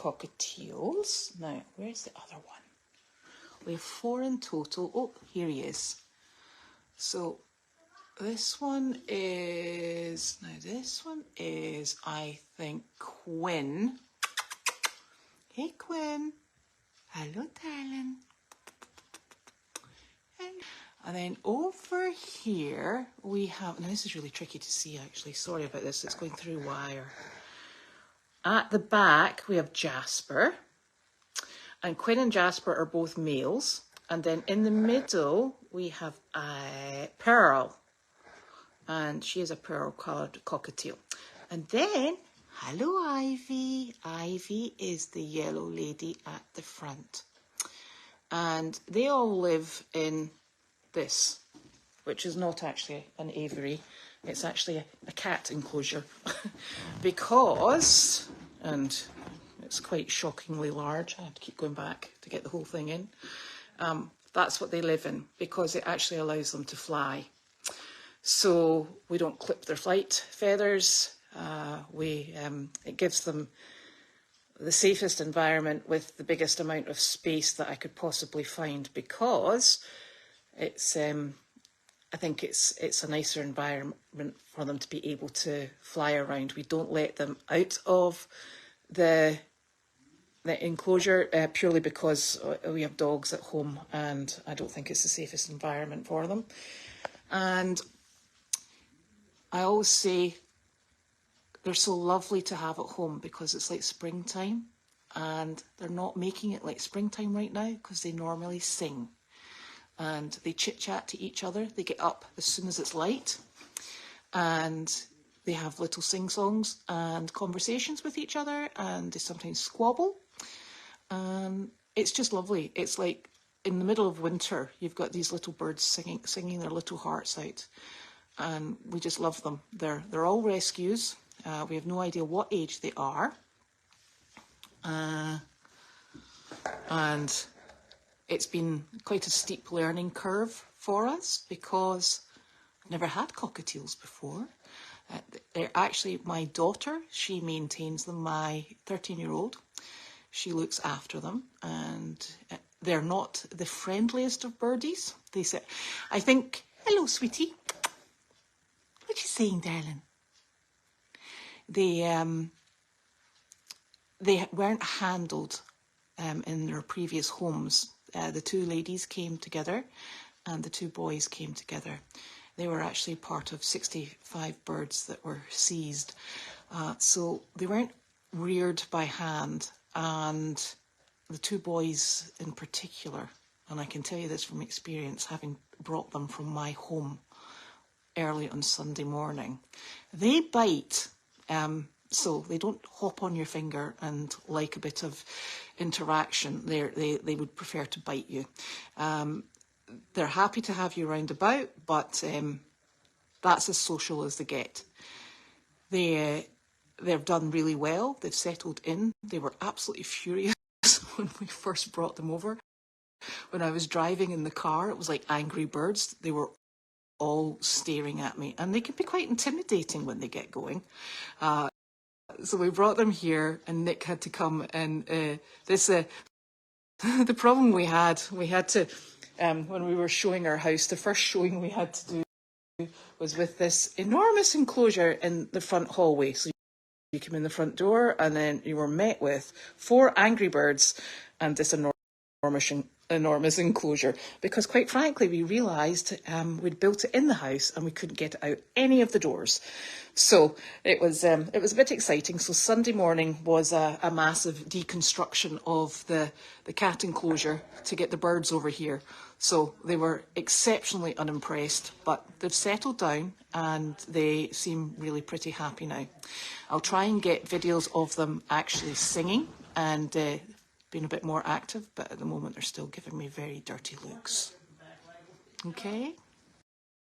Cockatiels. Now, where's the other one? We have 4 in total. Oh, here he is. So this one is, I think, Quinn. Hey, Quinn. Hello, darling. And then over here we have, now this is really tricky to see actually, sorry about this, it's going through wire. At the back we have Jasper, and Quinn and Jasper are both males. And then in the middle we have Pearl, and she is a pearl coloured cockatiel. And then, hello Ivy. Ivy is the yellow lady at the front. And they all live in this, which is not actually an aviary, it's actually a cat enclosure. Because, and it's quite shockingly large, I have to keep going back to get the whole thing in. That's what they live in, because it actually allows them to fly. So we don't clip their flight feathers. It gives them the safest environment with the biggest amount of space that I could possibly find, because it's I think it's a nicer environment for them to be able to fly around. We don't let them out of the enclosure purely because we have dogs at home, and I don't think it's the safest environment for them. And I always say they're so lovely to have at home because it's like springtime, and they're not making it like springtime right now because they normally sing and they chit chat to each other. They get up as soon as it's light and they have little sing-songs and conversations with each other, and they sometimes squabble. It's just lovely. It's like in the middle of winter, you've got these little birds singing their little hearts out, and we just love them. They're all rescues. We have no idea what age they are. And it's been quite a steep learning curve for us because I've never had cockatiels before. They're actually my daughter. She maintains them, my 13-year-old. She looks after them, and they're not the friendliest of birdies. They say, I think, hello, sweetie. What you saying, darling? They weren't handled in their previous homes. The 2 ladies came together and the 2 boys came together. They were actually part of 65 birds that were seized. So they weren't reared by hand, and the 2 boys in particular, and I can tell you this from experience, having brought them from my home early on Sunday morning, they bite. So they don't hop on your finger and like a bit of interaction. They would prefer to bite you. They're happy to have you round about, but that's as social as they get. They've done really well. They've settled in. They were absolutely furious when we first brought them over. When I was driving in the car, it was like angry birds. They were all staring at me, and they can be quite intimidating when they get going. So we brought them here, and Nick had to come, and the problem we had to, when we were showing our house, the first showing we had to do was with this enormous enclosure in the front hallway. So you came in the front door, and then you were met with 4 angry birds and this enormous enclosure, because quite frankly we realised we'd built it in the house and we couldn't get it out any of the doors. So it was a bit exciting. So Sunday morning was a massive deconstruction of the cat enclosure to get the birds over here. So they were exceptionally unimpressed, but they've settled down and they seem really pretty happy now. I'll try and get videos of them actually singing and being a bit more active, but at the moment they're still giving me very dirty looks. Okay?